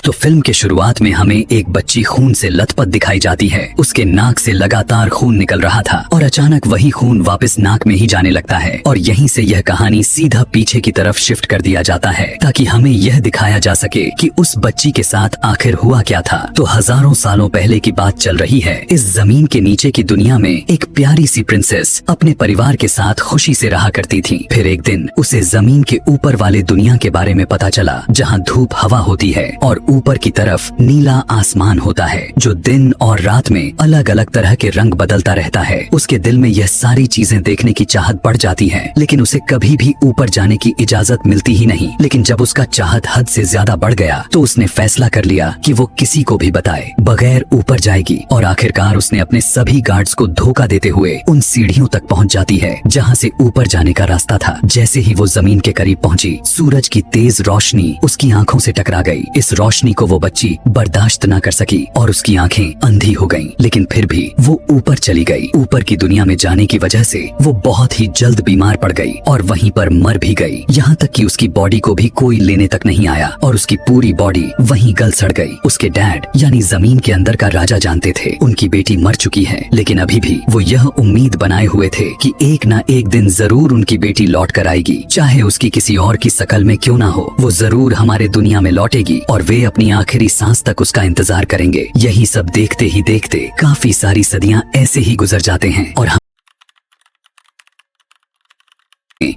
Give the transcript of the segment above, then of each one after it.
तो फिल्म के शुरुआत में हमें एक बच्ची खून से लथपथ दिखाई जाती है। उसके नाक से लगातार खून निकल रहा था और अचानक वही खून वापस नाक में ही जाने लगता है और यहीं से यह कहानी सीधा पीछे की तरफ शिफ्ट कर दिया जाता है ताकि हमें यह दिखाया जा सके कि उस बच्ची के साथ आखिर हुआ क्या था। तो हजारों सालों पहले की बात चल रही है। इस जमीन के नीचे की दुनिया में एक प्यारी सी प्रिंसेस अपने परिवार के साथ खुशी से रहा करती थी। फिर एक दिन उसे जमीन के ऊपर वाले दुनिया के बारे में पता चला, जहाँ धूप हवा होती है और ऊपर की तरफ नीला आसमान होता है जो दिन और रात में अलग अलग तरह के रंग बदलता रहता है। उसके दिल में यह सारी चीजें देखने की चाहत बढ़ जाती है, लेकिन उसे कभी भी ऊपर जाने की इजाजत मिलती ही नहीं। लेकिन जब उसका चाहत हद से ज्यादा बढ़ गया तो उसने फैसला कर लिया कि वो किसी को भी बताए बगैर ऊपर जाएगी और आखिरकार उसने अपने सभी गार्ड्स को धोखा देते हुए उन सीढ़ियों तक पहुंच जाती है जहां से ऊपर जाने का रास्ता था। जैसे ही वो जमीन के करीब पहुंची, सूरज की तेज रोशनी उसकी आंखों से टकरा गई। इस रोशनी को वो बच्ची बर्दाश्त न कर सकी और उसकी आंखें अंधी हो गईं। लेकिन फिर भी वो ऊपर चली गई। ऊपर की दुनिया में जाने की वजह से वो बहुत ही जल्द बीमार पड़ गई और वहीं पर मर भी गई। यहाँ तक कि उसकी बॉडी को भी कोई लेने तक नहीं आया और उसकी पूरी बॉडी वहीं गल सड़ गई। उसके डैड यानी जमीन के अंदर का राजा जानते थे उनकी बेटी मर चुकी है, लेकिन अभी भी वो यह उम्मीद बनाए हुए थे कि एक ना एक दिन जरूर उनकी बेटी लौट कर आएगी, चाहे उसकी किसी और की शकल में क्यों ना हो। वो जरूर हमारे दुनिया में लौटेगी और वे अपनी आखिरी सांस तक उसका इंतजार करेंगे। यही सब देखते ही देखते काफी सारी सदियां ऐसे ही गुजर जाते हैं और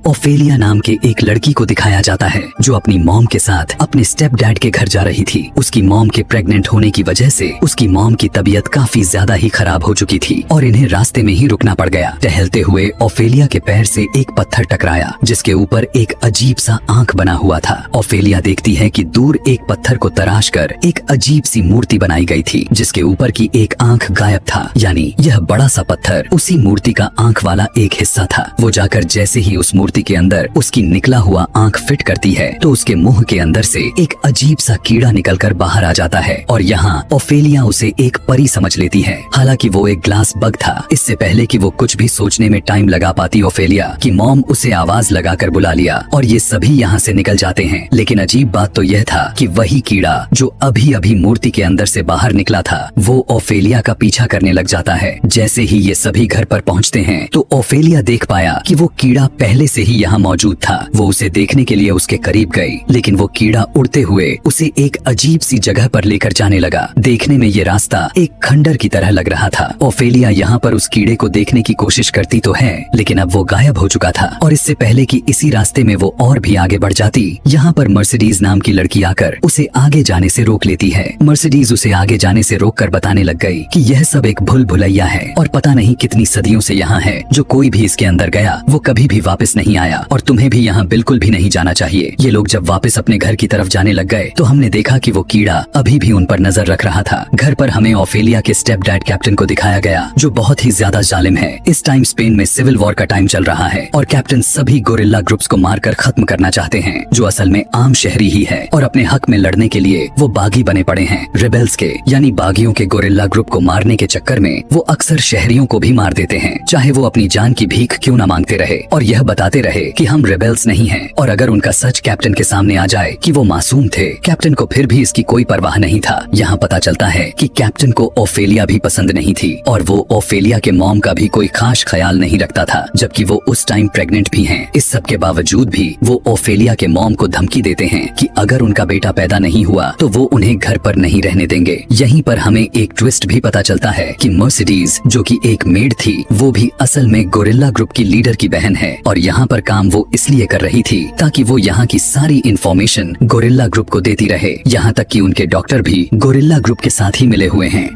ओफेलिया नाम के एक लड़की को दिखाया जाता है जो अपनी मॉम के साथ अपने स्टेप डैड के घर जा रही थी। उसकी मॉम के प्रेग्नेंट होने की वजह से उसकी मॉम की तबीयत काफी ज्यादा ही खराब हो चुकी थी और इन्हें रास्ते में ही रुकना पड़ गया। टहलते हुए ओफेलिया के पैर से एक पत्थर टकराया जिसके ऊपर एक अजीब सा आंख बना हुआ था। ओफेलिया देखती है कि दूर एक पत्थर को तराश कर एक अजीब सी मूर्ति बनाई गई थी जिसके ऊपर की एक आंख गायब था, यानी यह बड़ा सा पत्थर उसी मूर्ति का आंख वाला एक हिस्सा था। वो जाकर जैसे ही उस मूर्ति के अंदर उसकी निकला हुआ आंख फिट करती है तो उसके मुंह के अंदर से एक अजीब सा कीड़ा निकलकर बाहर आ जाता है और यहाँ ओफेलिया उसे एक परी समझ लेती है। हालांकि वो एक ग्लास बग था। इससे पहले कि वो कुछ भी सोचने में टाइम लगा पाती ओफेलिया की मॉम उसे आवाज लगाकर बुला लिया और ये सभी यहाँ से निकल जाते हैं। लेकिन अजीब बात तो यह था कि वही कीड़ा जो अभी अभी मूर्ति के अंदर से बाहर निकला था वो ओफेलिया का पीछा करने लग जाता है। जैसे ही ये सभी घर पर पहुँचते हैं तो ओफेलिया देख पाया कि वो कीड़ा पहले से ही यहाँ मौजूद था। वो उसे देखने के लिए उसके करीब गई, लेकिन वो कीड़ा उड़ते हुए उसे एक अजीब सी जगह पर लेकर जाने लगा। देखने में ये रास्ता एक खंडर की तरह लग रहा था। ओफेलिया यहाँ पर उस कीड़े को देखने की कोशिश करती तो है, लेकिन अब वो गायब हो चुका था और इससे पहले कि इसी रास्ते में वो और भी आगे बढ़ जाती, यहाँ पर मर्सिडीज नाम की लड़की आकर उसे आगे जाने से रोक लेती है। मर्सिडीज उसे आगे जाने से रोककर बताने लग गई कि यह सब एक भूल भुलैया है और पता नहीं कितनी सदियों से यहाँ है। जो कोई भी इसके अंदर गया वो कभी भी वापस नहीं आया और तुम्हें भी यहाँ बिल्कुल भी नहीं जाना चाहिए। ये लोग जब वापस अपने घर की तरफ जाने लग गए तो हमने देखा कि वो कीड़ा अभी भी उन पर नजर रख रहा था। घर पर हमें ओफेलिया के स्टेप डैड कैप्टन को दिखाया गया जो बहुत ही ज्यादा जालिम है। इस टाइम स्पेन में सिविल वॉर का टाइम चल रहा है और कैप्टन सभी गोरिल्ला ग्रुप्स को मारकर खत्म करना चाहते हैं जो असल में आम शहरी ही है और अपने हक में लड़ने के लिए वो बागी बने पड़े हैं। रिबेल्स के यानी बागियों के गोरिल्ला ग्रुप को मारने के चक्कर में वो अक्सर शहरियों को भी मार देते हैं, चाहे वो अपनी जान की भीख क्यों न मांगते रहे और यह बताते रहे कि हम रिबेल्स नहीं हैं। और अगर उनका सच कैप्टन के सामने आ जाए कि वो मासूम थे, कैप्टन को फिर भी इसकी कोई परवाह नहीं था। यहाँ पता चलता है कि कैप्टन को ओफेलिया भी पसंद नहीं थी और वो ओफेलिया के मॉम का भी कोई खास ख्याल नहीं रखता था, जबकि वो उस टाइम प्रेग्नेंट भी हैं। इस सब के बावजूद भी वो ओफेलिया के मॉम को धमकी देते हैं कि अगर उनका बेटा पैदा नहीं हुआ तो वो उन्हें घर पर नहीं रहने देंगे। यहीं पर हमें एक ट्विस्ट भी पता चलता है कि मर्सिडीज जो कि एक मेड थी वो भी असल में गोरिल्ला ग्रुप की लीडर की बहन है और यहाँ पर काम वो इसलिए कर रही थी ताकि वो यहाँ की सारी इंफॉर्मेशन गोरिल्ला ग्रुप को देती रहे। यहाँ तक कि उनके डॉक्टर भी गोरिल्ला ग्रुप के साथ ही मिले हुए हैं।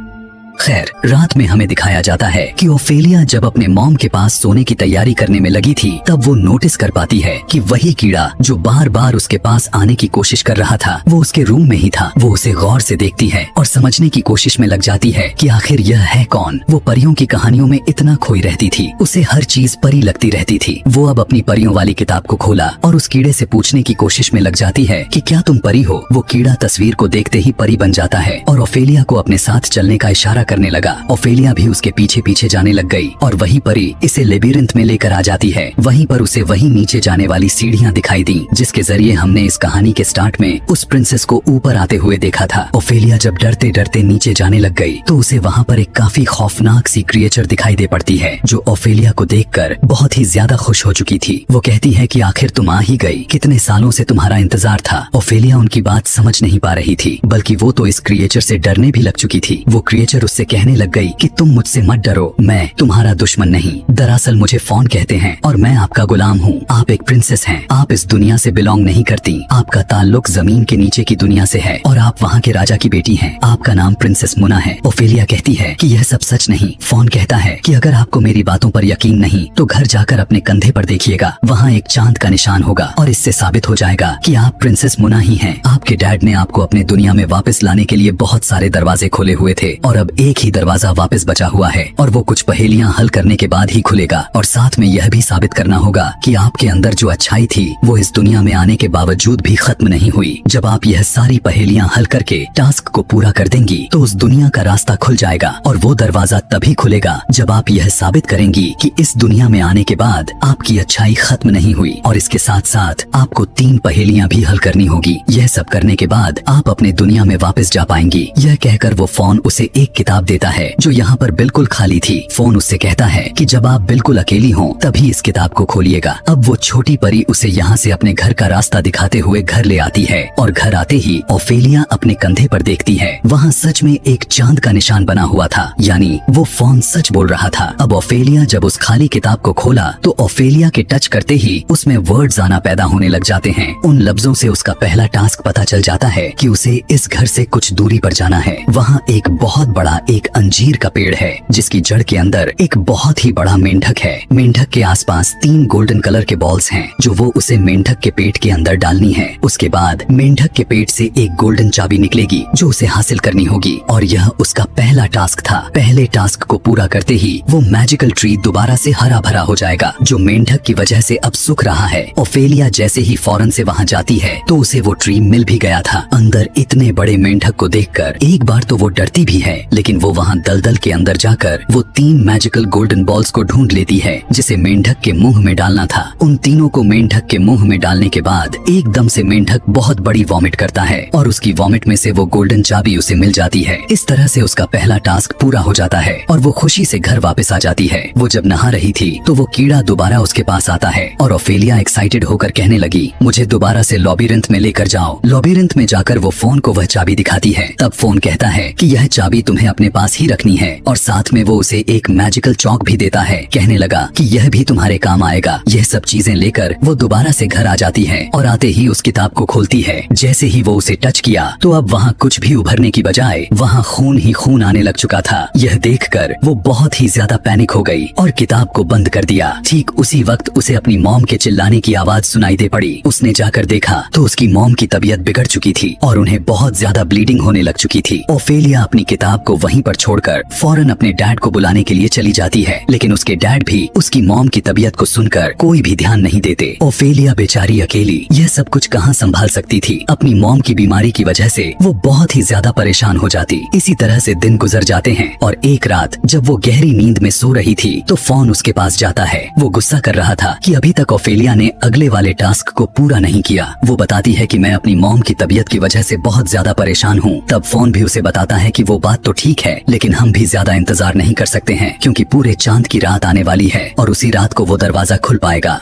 खैर, रात में हमें दिखाया जाता है कि ओफेलिया जब अपने मॉम के पास सोने की तैयारी करने में लगी थी तब वो नोटिस कर पाती है कि वही कीड़ा जो बार बार उसके पास आने की कोशिश कर रहा था वो उसके रूम में ही था। वो उसे गौर से देखती है और समझने की कोशिश में लग जाती है कि आखिर यह है कौन। वो परियों की कहानियों में इतना खोई रहती थी, उसे हर चीज परी लगती रहती थी। वो अब अपनी परियों वाली किताब को खोला और उस कीड़े से पूछने की कोशिश में लग जाती है कि क्या तुम परी हो। वो कीड़ा तस्वीर को देखते ही परी बन जाता है और ओफेलिया को अपने साथ चलने का इशारा पीछा करने लगा। ओफेलिया भी उसके पीछे पीछे जाने लग गई और वहीं पर ही इसे लेबिरिंथ में लेकर आ जाती है। वहीं पर उसे वहीं नीचे जाने वाली सीढ़ियां दिखाई दी जिसके जरिए हमने इस कहानी के स्टार्ट में उस प्रिंसेस को ऊपर आते हुए देखा था। ओफेलिया जब डरते डरते नीचे जाने लग गई तो उसे वहाँ पर एक काफी खौफनाक सी क्रिएचर दिखाई दे पड़ती है जो ओफेलिया को देखकर बहुत ही ज्यादा खुश हो चुकी थी। वो कहती है कि आखिर तुम आ ही गई, कितने सालों से तुम्हारा इंतजार था। ओफेलिया उनकी बात समझ नहीं पा रही थी, बल्कि वो तो इस क्रिएचर से डरने भी लग चुकी थी। वो क्रिएचर उससे कहने लग गई कि तुम मुझसे मत डरो, मैं तुम्हारा दुश्मन नहीं, दरअसल मुझे फॉन कहते हैं और मैं आपका गुलाम हूँ। आप एक प्रिंसेस हैं, आप इस दुनिया से बिलोंग नहीं करती, आपका ताल्लुक जमीन के नीचे की दुनिया से है और आप वहाँ के राजा की बेटी हैं। आपका नाम प्रिंसेस मुना है। ओफेलिया कहती है कि यह सब सच नहीं। फॉन कहता है कि अगर आपको मेरी बातों पर यकीन नहीं तो घर जाकर अपने कंधे पर देखिएगा, वहाँ एक चांद का निशान होगा और इससे साबित हो जाएगा कि आप प्रिंसेस मुना ही हैं। आपके डैड ने आपको अपने दुनिया में वापस लाने के लिए बहुत सारे दरवाजे खोले हुए थे और अब एक ही दरवाजा वापस बचा हुआ है और वो कुछ पहेलियां हल करने के बाद ही खुलेगा। और साथ में यह भी साबित करना होगा कि आपके अंदर जो अच्छाई थी वो इस दुनिया में आने के बावजूद भी खत्म नहीं हुई। जब आप यह सारी पहेलियां हल करके टास्क को पूरा कर देंगी तो उस दुनिया का रास्ता खुल जाएगा और वो दरवाजा तभी खुलेगा जब आप यह साबित करेंगी कि इस दुनिया में आने के बाद आपकी अच्छाई खत्म नहीं हुई। और इसके साथ साथ आपको 3 पहेलियां भी हल करनी होगी। यह सब करने के बाद आप अपने दुनिया में वापस जा पाएंगी। यह कहकर वो फोन उसे एक किताब देता है जो यहाँ पर बिल्कुल खाली थी। फोन उससे कहता है कि जब आप बिल्कुल अकेली हो तभी इस किताब को खोलिएगा। अब वो छोटी परी उसे यहाँ से अपने घर का रास्ता दिखाते हुए घर ले आती है और घर आते ही ओफेलिया अपने कंधे पर देखती है, वहाँ सच में एक चांद का निशान बना हुआ था, यानी वो फोन सच बोल रहा था। अब ओफेलिया जब उस खाली किताब को खोला तो ओफेलिया के टच करते ही उसमें वर्ड्स आना पैदा होने लग जाते हैं। उन लफ्जों से उसका पहला टास्क पता चल जाता है कि उसे इस घर से कुछ दूरी पर जाना है। वहाँ एक बहुत बड़ा एक अंजीर का पेड़ है जिसकी जड़ के अंदर एक बहुत ही बड़ा मेंढक है। मेंढक के आसपास 3 गोल्डन कलर के बॉल्स हैं जो वो उसे मेंढक के पेट के अंदर डालनी है। उसके बाद मेंढक के पेट से एक गोल्डन चाबी निकलेगी जो उसे हासिल करनी होगी और यह उसका पहला टास्क था। पहले टास्क को पूरा करते ही वो मैजिकल ट्री दोबारा से हरा भरा हो जाएगा जो मेंढक की वजह से अब सूख रहा है। ओफेलिया जैसे ही फौरन से वहाँ जाती है तो उसे वो ट्री मिल भी गया था। अंदर इतने बड़े मेंढक को देखकर एक बार तो वो डरती भी है, लेकिन वो वहाँ दलदल के अंदर जाकर वो 3 मैजिकल गोल्डन बॉल्स को ढूंढ लेती है जिसे मेंढक के मुंह में डालना था। उन तीनों को मेंढक के मुंह में डालने के बाद एकदम से मेंढक बहुत बड़ी वॉमिट करता है और उसकी वॉमिट में से वो गोल्डन चाबी उसे मिल जाती है। इस तरह से उसका पहला टास्क पूरा हो जाता है और वो खुशी से घर वापस आ जाती है। वो जब नहा रही थी तो वो कीड़ा दोबारा उसके पास आता है और ओफेलिया एक्साइटेड होकर कहने लगी, मुझे दोबारा से लॉबीरिंथ में लेकर जाओ। लॉबीरिंथ में जाकर वो फोन को वह चाबी दिखाती है। तब फोन कहता है कि यह चाबी तुम्हें अपने पास ही रखनी है और साथ में वो उसे एक मैजिकल चौक भी देता है। कहने लगा कि यह भी तुम्हारे काम आएगा। यह सब चीजें लेकर वो दोबारा से घर आ जाती है और आते ही उस किताब को खोलती है। जैसे ही वो उसे टच किया तो अब वहाँ कुछ भी उभरने की बजाय वहाँ खून ही खून आने लग चुका था। यह देखकर वो बहुत ही ज्यादा पैनिक हो गई और किताब को बंद कर दिया। ठीक उसी वक्त उसे अपनी मॉम के चिल्लाने की आवाज सुनाई दे पड़ी। उसने जाकर देखा तो उसकी मॉम की तबीयत बिगड़ चुकी थी और उन्हें बहुत ज्यादा ब्लीडिंग होने लग चुकी थी। ओफेलिया अपनी किताब को वहीं पर छोड़कर फौरन अपने डैड को बुलाने के लिए चली जाती है, लेकिन उसके डैड भी उसकी मॉम की तबीयत को सुनकर कोई भी ध्यान नहीं देते। ओफेलिया बेचारी अकेली यह सब कुछ कहाँ संभाल सकती थी। अपनी मॉम की बीमारी की वजह से वो बहुत ही ज्यादा परेशान हो जाती। इसी तरह से दिन गुजर जाते हैं और एक रात जब वो गहरी नींद में सो रही थी तो फोन उसके पास जाता है। वो गुस्सा कर रहा था कि अभी तक ओफेलिया ने अगले वाले टास्क को पूरा नहीं किया। वो बताती है कि मैं अपनी मॉम की तबीयत की वजह से बहुत ज्यादा परेशान हूँ। तब फोन भी उसे बताता है कि वो बात तो ठीक है, लेकिन हम भी ज्यादा इंतजार नहीं कर सकते हैं क्योंकि पूरे चांद की रात आने वाली है और उसी रात को वो दरवाजा खुल पाएगा।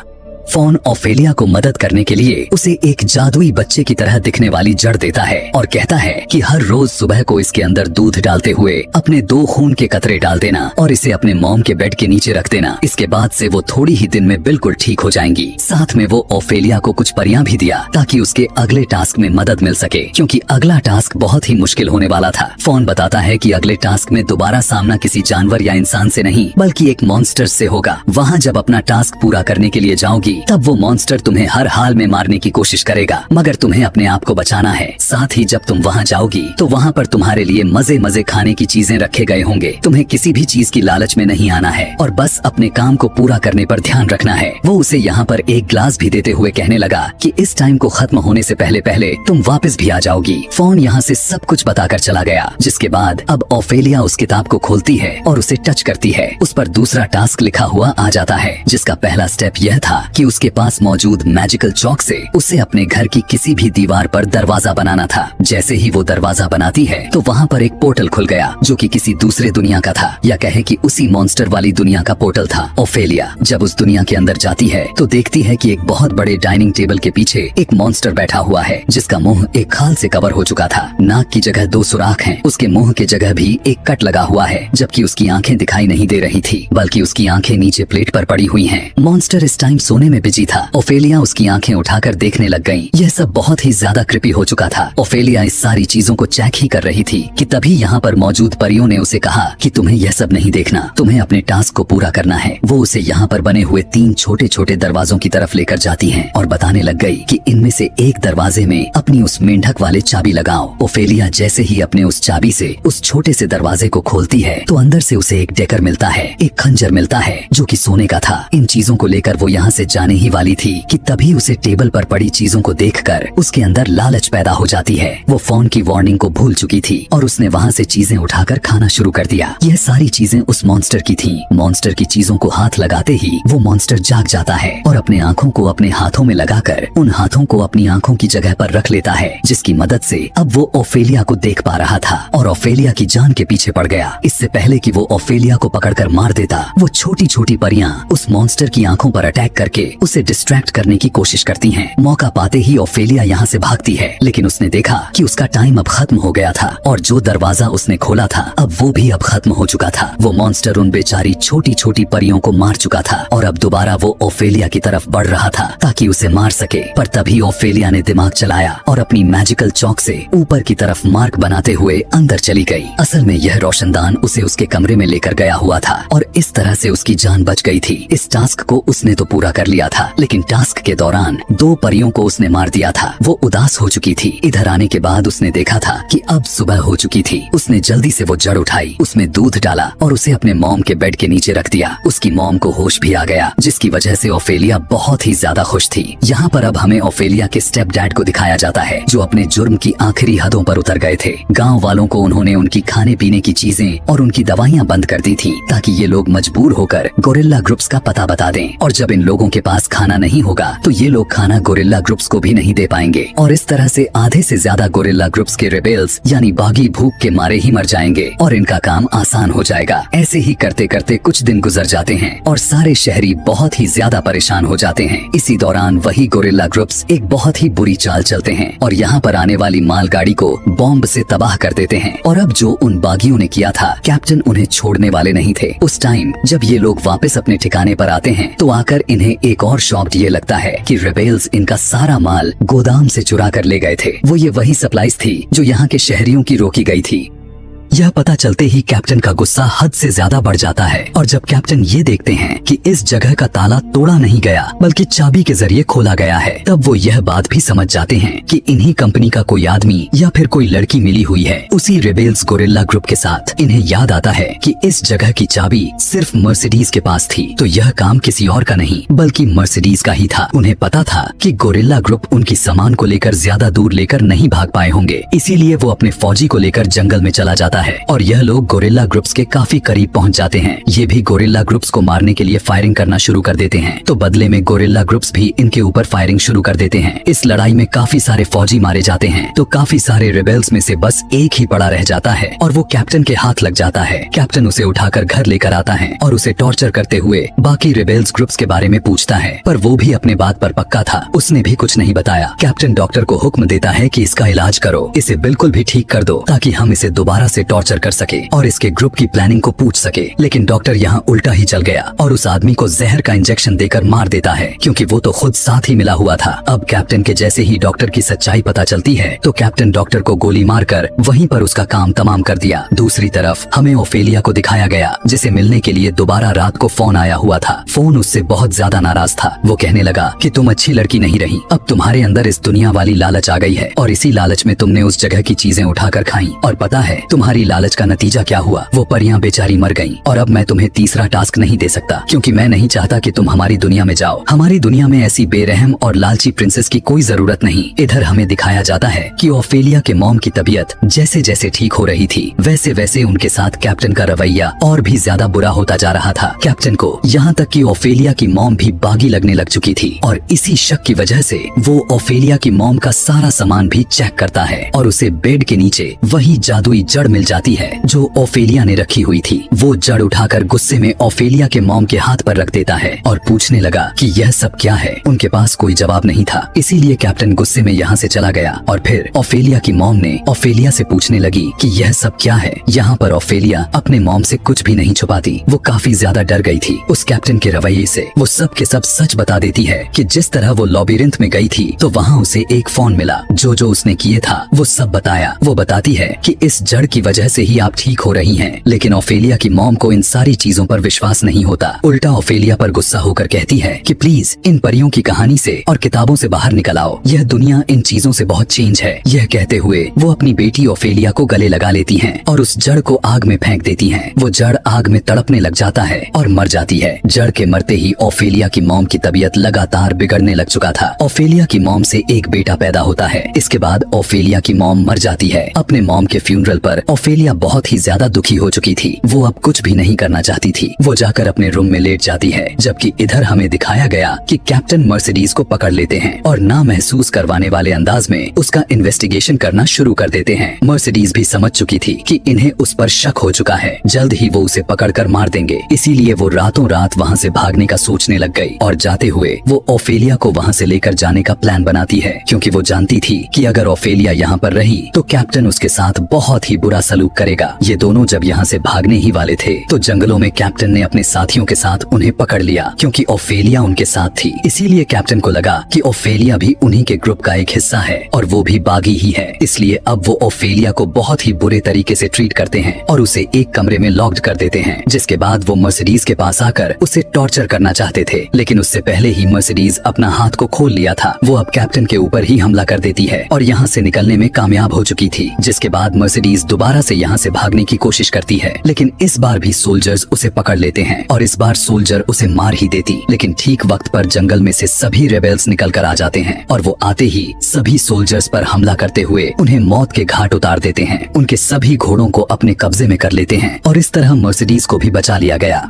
फोन ओफेलिया को मदद करने के लिए उसे एक जादुई बच्चे की तरह दिखने वाली जड़ देता है और कहता है कि हर रोज सुबह को इसके अंदर दूध डालते हुए अपने 2 खून के कतरे डाल देना और इसे अपने मॉम के बेड के नीचे रख देना। इसके बाद से वो थोड़ी ही दिन में बिल्कुल ठीक हो जाएंगी। साथ में वो ओफेलिया को कुछ परियां भी दिया ताकि उसके अगले टास्क में मदद मिल सके, क्योंकि अगला टास्क बहुत ही मुश्किल होने वाला था। फोन बताता है कि अगले टास्क में दोबारा सामना किसी जानवर या इंसान से नहीं बल्कि एक मॉन्स्टर से होगा। वहाँ जब अपना टास्क पूरा करने के लिए जाओगी जाओगी तब वो मॉन्स्टर तुम्हें हर हाल में मारने की कोशिश करेगा, मगर तुम्हें अपने आप को बचाना है। साथ ही जब तुम वहाँ जाओगी तो वहाँ पर तुम्हारे लिए मजे मजे खाने की चीजें रखे गए होंगे। तुम्हें किसी भी चीज की लालच में नहीं आना है और बस अपने काम को पूरा करने पर ध्यान रखना है। वो उसे यहाँ पर एक ग्लास भी देते हुए कहने लगा कि इस टाइम को खत्म होने से पहले पहले तुम वापस भी आ जाओगी। फोन यहाँ से सब कुछ बताकर चला गया, जिसके बाद अब ओफेलिया उस किताब को खोलती है और उसे टच करती है। उस पर दूसरा टास्क लिखा हुआ आ जाता है, जिसका पहला स्टेप यह था कि उसके पास मौजूद मैजिकल चौक से उसे अपने घर की किसी भी दीवार पर दरवाजा बनाना था। जैसे ही वो दरवाजा बनाती है तो वहाँ पर एक पोर्टल खुल गया जो कि किसी दूसरे दुनिया का था, या कहे कि उसी मॉन्स्टर वाली दुनिया का पोर्टल था। ओफेलिया जब उस दुनिया के अंदर जाती है तो देखती है कि एक बहुत बड़े डाइनिंग टेबल के पीछे एक मॉन्स्टर बैठा हुआ है, जिसका मुंह एक खाल से कवर हो चुका था। नाक की जगह 2 सुराख हैं, उसके मुंह के जगह भी एक कट लगा हुआ है, जबकि उसकी आंखें दिखाई नहीं दे रही थी, बल्कि उसकी आंखें नीचे प्लेट पर पड़ी हुई हैं। मॉन्स्टर इस टाइम सोने में बिजी था। ओफेलिया उसकी आंखें उठाकर देखने लग गई। यह सब बहुत ही ज्यादा क्रिपी हो चुका था। ओफेलिया इस सारी चीजों को चेक ही कर रही थी कि तभी यहाँ पर मौजूद परियों ने उसे कहा कि तुम्हें यह सब नहीं देखना, तुम्हें अपने टास्क को पूरा करना है। वो उसे यहाँ पर बने हुए 3 छोटे छोटे दरवाजों की तरफ लेकर जाती हैं और बताने लग गई कि इनमें से एक दरवाजे में अपनी उस मेंढक वाले चाबी लगाओ। ओफेलिया जैसे ही अपने उस चाबी से उस छोटे से दरवाजे को खोलती है तो अंदर से उसे एक डेकर मिलता है, एक खंजर मिलता है जो कि सोने का था। इन चीजों को लेकर वो यहाँ से जाने ही वाली थी कि तभी उसे टेबल पर पड़ी चीजों को देखकर उसके अंदर लालच पैदा हो जाती है। वो फोन की वार्निंग को भूल चुकी थी और उसने वहाँ से चीजें उठाकर खाना शुरू कर दिया। यह सारी चीजें उस मॉन्स्टर की थी। मॉन्स्टर की चीजों को हाथ लगाते ही वो मॉन्स्टर जाग जाता है और अपने आँखों को अपने हाथों में लगाकर उन हाथों को अपनी आँखों की जगह पर रख लेता है, जिसकी मदद से अब वो ओफेलिया को देख पा रहा था और ओफेलिया की जान के पीछे पड़ गया। इससे पहले कि वो ओफेलिया को पकड़कर मार देता, वो छोटी छोटी परियां उस मॉन्स्टर की आंखों पर अटैक करके उसे डिस्ट्रैक्ट करने की कोशिश करती हैं। मौका पाते ही ओफेलिया यहाँ से भागती है, लेकिन उसने देखा कि उसका टाइम अब खत्म हो गया था और जो दरवाजा उसने खोला था अब वो भी अब खत्म हो चुका था। वो मॉन्स्टर उन बेचारी छोटी छोटी परियों को मार चुका था और अब दोबारा वो ओफेलिया की तरफ बढ़ रहा था ताकि उसे मार सके। पर तभी ओफेलिया ने दिमाग चलाया और अपनी मैजिकल चौक से ऊपर की तरफ मार्क बनाते हुए अंदर चली गई। असल में यह रोशनदान उसे उसके कमरे में लेकर गया हुआ था और इस तरह से उसकी जान बच गई थी। इस टास्क को उसने तो पूरा कर लिया था, लेकिन टास्क के दौरान 2 परियों को उसने मार दिया था। वो उदास हो चुकी थी। इधर आने के बाद उसने देखा था कि अब सुबह हो चुकी थी। उसने जल्दी से वो जड़ उठाई, उसमें दूध डाला और उसे अपने मॉम के बेड के नीचे रख दिया। उसकी मॉम को होश भी आ गया, जिसकी वजह से ओफेलिया बहुत ही ज्यादा खुश थी। यहाँ पर अब हमें ओफेलिया के स्टेप डैड को दिखाया जाता है, जो अपने जुर्म की आखिरी हदों पर उतर गए थे। गाँव वालों को उन्होंने उनकी खाने पीने की चीजें और उनकी दवाइयाँ बंद कर दी थी ताकि ये लोग मजबूर होकर गोरिल्ला ग्रुप्स का पता बता दें, और जब इन लोगों के पास खाना नहीं होगा तो ये लोग खाना गोरिल्ला ग्रुप्स को भी नहीं दे पाएंगे और इस तरह से आधे से ज्यादा गोरिल्ला ग्रुप्स के रेबेल्स यानी बागी भूख के मारे ही मर जाएंगे और इनका काम आसान हो जाएगा। ऐसे ही करते करते कुछ दिन गुजर जाते हैं और सारे शहरी बहुत ही ज्यादा परेशान हो जाते हैं। इसी दौरान वही गोरिल्ला ग्रुप्स एक बहुत ही बुरी चाल चलते हैं और यहाँ पर आने वाली मालगाड़ी को बॉम्ब से तबाह कर देते हैं। और अब जो उन बागियों ने किया था, कैप्टन उन्हें छोड़ने वाले नहीं थे। उस टाइम जब ये लोग वापस अपने ठिकाने पर आते हैं तो आकर इन्हें एक और शॉक ये लगता है कि रेबेल्स इनका सारा माल गोदाम से चुरा कर ले गए थे। वो ये वही सप्लाईज थी जो यहाँ के शहरियों की रोकी गई थी। यह पता चलते ही कैप्टन का गुस्सा हद से ज्यादा बढ़ जाता है और जब कैप्टन ये देखते हैं कि इस जगह का ताला तोड़ा नहीं गया बल्कि चाबी के जरिए खोला गया है, तब वो यह बात भी समझ जाते हैं कि इन्हीं कंपनी का कोई आदमी या फिर कोई लड़की मिली हुई है उसी रेबेल्स गोरिल्ला ग्रुप के साथ। इन्हें याद आता है कि इस जगह की चाबी सिर्फ मर्सिडीज के पास थी, तो यह काम किसी और का नहीं बल्कि मर्सिडीज का ही था। उन्हें पता था कि गोरिल्ला ग्रुप उनकी सामान को लेकर ज्यादा दूर लेकर नहीं भाग पाए होंगे, इसीलिए वो अपने फौजी को लेकर जंगल में चला जाता है और यह लोग गोरिल्ला ग्रुप्स के काफी करीब पहुंच जाते हैं। ये भी गोरिल्ला ग्रुप्स को मारने के लिए फायरिंग करना शुरू कर देते हैं, तो बदले में गोरिल्ला ग्रुप्स भी इनके ऊपर फायरिंग शुरू कर देते हैं। इस लड़ाई में काफी सारे फौजी मारे जाते हैं, तो काफी सारे रिबेल्स में से बस एक ही पड़ा रह जाता है और वो कैप्टन के हाथ लग जाता है। कैप्टन उसे उठाकर घर लेकर आता है और उसे टॉर्चर करते हुए बाकी रिबेल्स ग्रुप्स के बारे में पूछता है, पर वो भी अपने बात पर पक्का था, उसने भी कुछ नहीं बताया। कैप्टन डॉक्टर को हुक्म देता है कि इसका इलाज करो, इसे बिल्कुल भी ठीक कर दो ताकि हम इसे दोबारा से टॉर्चर कर सके और इसके ग्रुप की प्लानिंग को पूछ सके। लेकिन डॉक्टर यहाँ उल्टा ही चल गया और उस आदमी को जहर का इंजेक्शन देकर मार देता है, क्योंकि वो तो खुद साथ ही मिला हुआ था। अब कैप्टन के जैसे ही डॉक्टर की सच्चाई पता चलती है तो कैप्टन डॉक्टर को गोली मारकर वहीं पर उसका काम तमाम कर दिया। दूसरी तरफ हमें ओफेलिया को दिखाया गया, जिसे मिलने के लिए दोबारा रात को फोन आया हुआ था। फोन उससे बहुत ज्यादा नाराज था। वो कहने लगा कि तुम अच्छी लड़की नहीं रही, अब तुम्हारे अंदर इस दुनिया वाली लालच आ गई है और इसी लालच में तुमने उस जगह की चीजें उठाकर खाई, और पता है तुम्हारी लालच का नतीजा क्या हुआ? वो परियां बेचारी मर गईं। और अब मैं तुम्हें तीसरा टास्क नहीं दे सकता, क्योंकि मैं नहीं चाहता कि तुम हमारी दुनिया में जाओ। हमारी दुनिया में ऐसी बेरहम और लालची प्रिंसेस की कोई जरूरत नहीं। इधर हमें दिखाया जाता है कि ओफेलिया के मॉम की तबीयत जैसे जैसे ठीक हो रही थी, वैसे वैसे उनके साथ कैप्टन का रवैया और भी ज्यादा बुरा होता जा रहा था। कैप्टन को यहाँ तक कि ओफेलिया की मॉम भी बागी लगने लग चुकी थी, और इसी शक की वजह से वो ओफेलिया की मॉम का सारा सामान भी चेक करता है और उसे बेड के नीचे वही जादुई जड़ मिल जाती है जो ओफेलिया ने रखी हुई थी। वो जड़ उठाकर गुस्से में ओफेलिया के मॉम के हाथ पर रख देता है और पूछने लगा कि यह सब क्या है। उनके पास कोई जवाब नहीं था, इसीलिए कैप्टन गुस्से में यहाँ से चला गया। और फिर ओफेलिया की मॉम ने ओफेलिया से पूछने लगी कि यह सब क्या है। यहाँ पर ओफेलिया अपने मॉम से कुछ भी नहीं छुपाती। वो काफी ज्यादा डर गई थी उस कैप्टन के रवैये से। वो सब के सब सच बता देती है कि जिस तरह वो लॉबिरिंथ में गई थी तो वहाँ उसे एक फोन मिला, जो उसने किए था वो सब बताया। वो बताती है कि इस जड़ की वजह से ही आप ठीक हो रही हैं। लेकिन ओफेलिया की मॉम को इन सारी चीजों पर विश्वास नहीं होता। उल्टा ओफेलिया पर गुस्सा होकर कहती है कि प्लीज इन परियों की कहानी से और किताबों से बाहर निकल आओ, यह दुनिया इन चीजों से बहुत चेंज है। यह कहते हुए वो अपनी बेटी ओफेलिया को गले लगा लेती हैं और उस जड़ को आग में फेंक देती हैं। वो जड़ आग में तड़पने लग जाता है और मर जाती है। जड़ के मरते ही ओफेलिया की मॉम की तबीयत लगातार बिगड़ने लग चुका था। ओफेलिया की मॉम से एक बेटा पैदा होता है। इसके बाद ओफेलिया की मॉम मर जाती है। अपने मॉम के फ्यूनरल पर ओफेलिया बहुत ही ज्यादा दुखी हो चुकी थी। वो अब कुछ भी नहीं करना चाहती थी। वो जाकर अपने रूम में लेट जाती है, जबकि इधर हमें दिखाया गया कि कैप्टन मर्सिडीज को पकड़ लेते हैं और ना महसूस करवाने वाले अंदाज में उसका इन्वेस्टिगेशन करना शुरू कर देते हैं। मर्सिडीज भी समझ चुकी थी कि इन्हें उस पर शक हो चुका है, जल्द ही वो उसे पकड़कर मार देंगे। इसीलिए वो रातों रात वहाँ से भागने का सोचने लग गई और जाते हुए वो ओफेलिया को वहाँ से लेकर जाने का प्लान बनाती है, क्योंकि वो जानती थी कि अगर ओफेलिया यहाँ पर रही तो कैप्टन उसके साथ बहुत ही बुरा सलूक करेगा। ये दोनों जब यहाँ से भागने ही वाले थे तो जंगलों में कैप्टन ने अपने साथियों के साथ उन्हें पकड़ लिया, क्योंकि ओफेलिया उनके साथ थी। इसीलिए कैप्टन को लगा कि ओफेलिया भी उन्हीं के ग्रुप का एक हिस्सा है और वो भी बागी ही है। इसलिए अब वो ओफेलिया को बहुत ही बुरे तरीके से ट्रीट करते हैं और उसे एक कमरे में लॉक्ड कर देते हैं, जिसके बाद वो मर्सिडीज के पास आकर उसे टॉर्चर करना चाहते थे। लेकिन उससे पहले ही मर्सिडीज अपना हाथ को खोल लिया था। वो अब कैप्टन के ऊपर ही हमला कर देती है और यहाँ से निकलने में कामयाब हो चुकी थी, जिसके बाद मर्सिडीज दोबारा से यहाँ से भागने की कोशिश करती है। लेकिन इस बार भी सोल्जर्स उसे पकड़ लेते हैं और इस बार सोल्जर उसे मार ही देती। लेकिन ठीक वक्त पर जंगल में से सभी रेबेल्स निकल कर आ जाते हैं और वो आते ही सभी सोल्जर्स पर हमला करते हुए उन्हें मौत के घाट उतार देते हैं। उनके सभी घोड़ों को अपने कब्जे में कर लेते हैं और इस तरह मर्सिडीज को भी बचा लिया गया।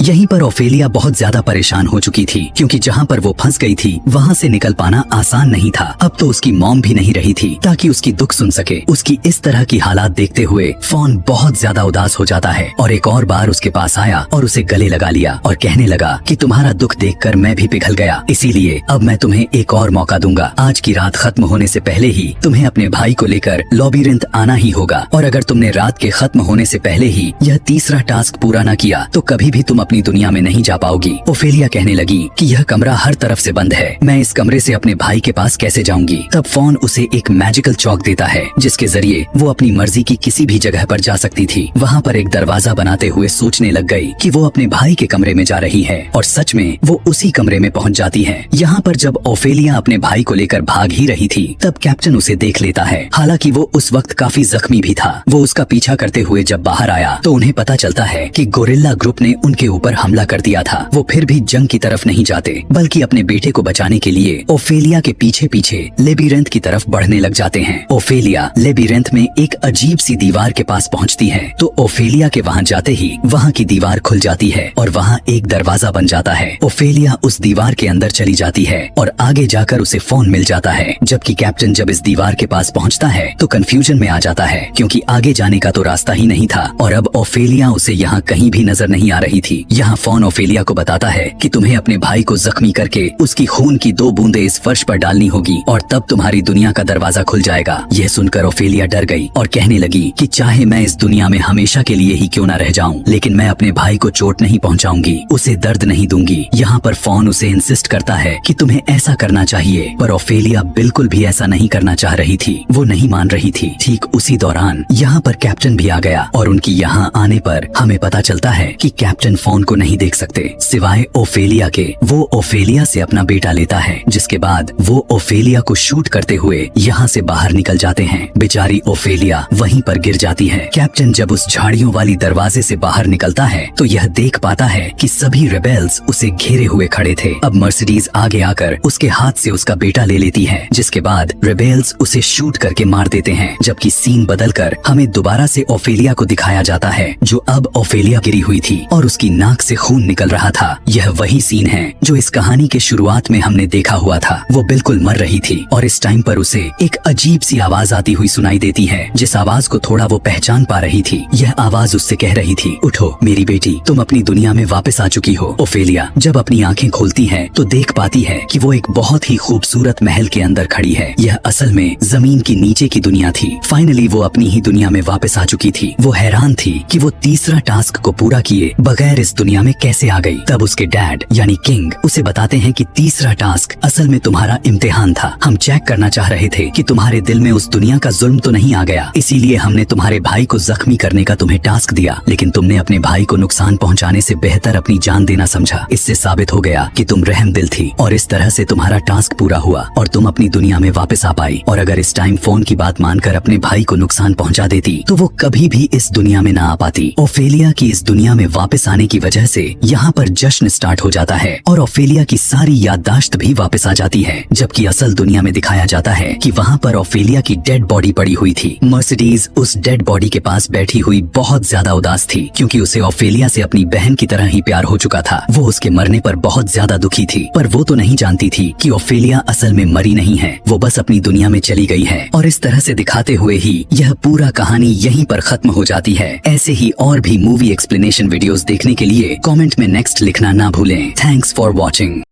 यहीं पर ओफेलिया बहुत ज्यादा परेशान हो चुकी थी, क्योंकि जहाँ पर वो फंस गई थी वहाँ से निकल पाना आसान नहीं था। अब तो उसकी मॉम भी नहीं रही थी ताकि उसकी दुख सुन सके। उसकी इस तरह की हालात देखते हुए फोन बहुत ज्यादा उदास हो जाता है और एक और बार उसके पास आया और उसे गले लगा लिया और कहने लगा कि तुम्हारा दुख देखकर मैं भी पिघल गया, इसीलिए अब मैं तुम्हें एक और मौका दूंगा। आज की रात खत्म होने से पहले ही तुम्हें अपने भाई को लेकर लॉबिरिंथ आना ही होगा, और अगर तुमने रात के खत्म होने से पहले ही यह तीसरा टास्क पूरा न किया तो कभी भी तुम अपनी दुनिया में नहीं जा पाओगी। ओफेलिया कहने लगी कि यह कमरा हर तरफ से बंद है, मैं इस कमरे से अपने भाई के पास कैसे जाऊंगी। तब फोन उसे एक मैजिकल चौक देता है, जिसके जरिए वो अपनी मर्जी की किसी भी जगह पर जा सकती थी। वहाँ पर एक दरवाजा बनाते हुए सोचने लग गई कि वो अपने भाई के कमरे में जा रही है, और सच में वो उसी कमरे में पहुँच जाती है। यहाँ पर जब ओफेलिया अपने भाई को लेकर भाग ही रही थी तब कैप्टन उसे देख लेता है। हालांकि वो उस वक्त काफी जख्मी भी था। वो उसका पीछा करते हुए जब बाहर आया तो उन्हें पता चलता है कि गोरिल्ला ग्रुप ने उनके ऊपर हमला कर दिया था। वो फिर भी जंग की तरफ नहीं जाते, बल्कि अपने बेटे को बचाने के लिए ओफेलिया के पीछे पीछे लेबिरिंथ की तरफ बढ़ने लग जाते हैं। ओफेलिया लेबिरिंथ में एक अजीब सी दीवार के पास पहुंचती है, तो ओफेलिया के वहां जाते ही वहां की दीवार खुल जाती है और वहां एक दरवाजा बन जाता है। ओफेलिया उस दीवार के अंदर चली जाती है और आगे जाकर उसे फोन मिल जाता है। जबकि कैप्टन जब इस दीवार के पास पहुंचता है तो कंफ्यूजन में आ जाता है, क्योंकि आगे जाने का तो रास्ता ही नहीं था और अब ओफेलिया उसे यहाँ कहीं भी नजर नहीं आ रही थी। यहाँ फोन ओफेलिया को बताता है कि तुम्हें अपने भाई को जख्मी करके उसकी खून की 2 बूंदें इस फर्श पर डालनी होगी और तब तुम्हारी दुनिया का दरवाजा खुल जाएगा। यह सुनकर ओफेलिया डर गई और कहने लगी कि चाहे मैं इस दुनिया में हमेशा के लिए ही क्यों न रह जाऊं, लेकिन मैं अपने भाई को चोट नहीं पहुंचाऊंगी, उसे दर्द नहीं दूंगी। यहाँ पर फोन उसे इंसिस्ट करता है कि तुम्हें ऐसा करना चाहिए, पर ओफेलिया बिल्कुल भी ऐसा नहीं करना चाह रही थी। वो नहीं मान रही थी। ठीक उसी दौरान यहाँ पर कैप्टन भी आ गया और उनकी यहाँ आने पर हमें पता चलता है कि कैप्टन फोन को नहीं देख सकते सिवाय ओफेलिया के। वो ओफेलिया से अपना बेटा लेता है, जिसके बाद वो ओफेलिया को शूट करते हुए यहाँ से बाहर निकल जाते हैं। बेचारी ओफेलिया वहीं पर गिर जाती है। कैप्टन जब उस झाड़ियों वाली दरवाजे से बाहर निकलता है तो यह देख पाता है कि सभी रेबेल्स उसे घेरे हुए खड़े थे। अब मर्सिडीज आगे आकर उसके हाथ से उसका बेटा ले लेती है, जिसके बाद रेबेल्स उसे शूट करके मार देते हैं। जबकि सीन बदलकर हमें दोबारा से ओफेलिया को दिखाया जाता है, जो अब ओफेलिया गिरी हुई थी और उसकी नाक से खून निकल रहा था। यह वही सीन है जो इस कहानी के शुरुआत में हमने देखा हुआ था। वो बिल्कुल मर रही थी और इस टाइम पर उसे एक अजीब सी आवाज आती हुई सुनाई देती है, जिस आवाज को थोड़ा वो पहचान पा रही थी। यह आवाज उससे कह रही थी, उठो मेरी बेटी, तुम अपनी दुनिया में वापस आ चुकी हो। ओफेलिया जब अपनी आंखें खोलती है तो देख पाती है कि वो एक बहुत ही खूबसूरत महल के अंदर खड़ी है। यह असल में जमीन की नीचे की दुनिया थी। फाइनली वो अपनी ही दुनिया में वापस आ चुकी थी। वो हैरान थी कि वो तीसरा टास्क को पूरा किए बगैर इस दुनिया में कैसे आ गई। तब उसके डैड यानी किंग उसे बताते हैं कि तीसरा टास्क असल में तुम्हारा इम्तिहान था। हम चेक करना चाह रहे थे कि तुम्हारे दिल में उस दुनिया का जुल्म तो नहीं आ गया, इसीलिए हमने तुम्हारे भाई को जख्मी करने का तुम्हें टास्क दिया, लेकिन तुमने अपने भाई को नुकसान पहुंचाने से बेहतर अपनी जान देना समझा। इससे साबित हो गया कि तुम रहम दिल थी और इस तरह से तुम्हारा टास्क पूरा हुआ और तुम अपनी दुनिया में वापस आ पाई। और अगर इस टाइम फोन की बात मानकर अपने भाई को नुकसान पहुंचा देती तो वो कभी भी इस दुनिया में ना आ पाती। ओफेलिया की इस दुनिया में वापस आने की वजह से यहाँ पर जश्न स्टार्ट हो जाता है और ओफेलिया की सारी याददाश्त भी वापस आ जाती है, जबकि असल दुनिया में दिखाया जाता है कि वहाँ पर ओफेलिया की डेड बॉडी पड़ी हुई थी। मर्सिडीज उस डेड बॉडी के पास बैठी हुई बहुत ज्यादा उदास थी, क्योंकि उसे ओफेलिया से अपनी बहन की तरह ही प्यार हो चुका था। वो उसके मरने पर बहुत ज्यादा दुखी थी, पर वो तो नहीं जानती थी कि ओफेलिया असल में मरी नहीं है, वो बस अपनी दुनिया में चली गई है। और इस तरह से दिखाते हुए ही यह पूरा कहानी यहीं पर खत्म हो जाती है। ऐसे ही और भी मूवी एक्सप्लेनेशन वीडियोस देखने के लिए कमेंट में नेक्स्ट लिखना ना भूलें। Thanks for watching.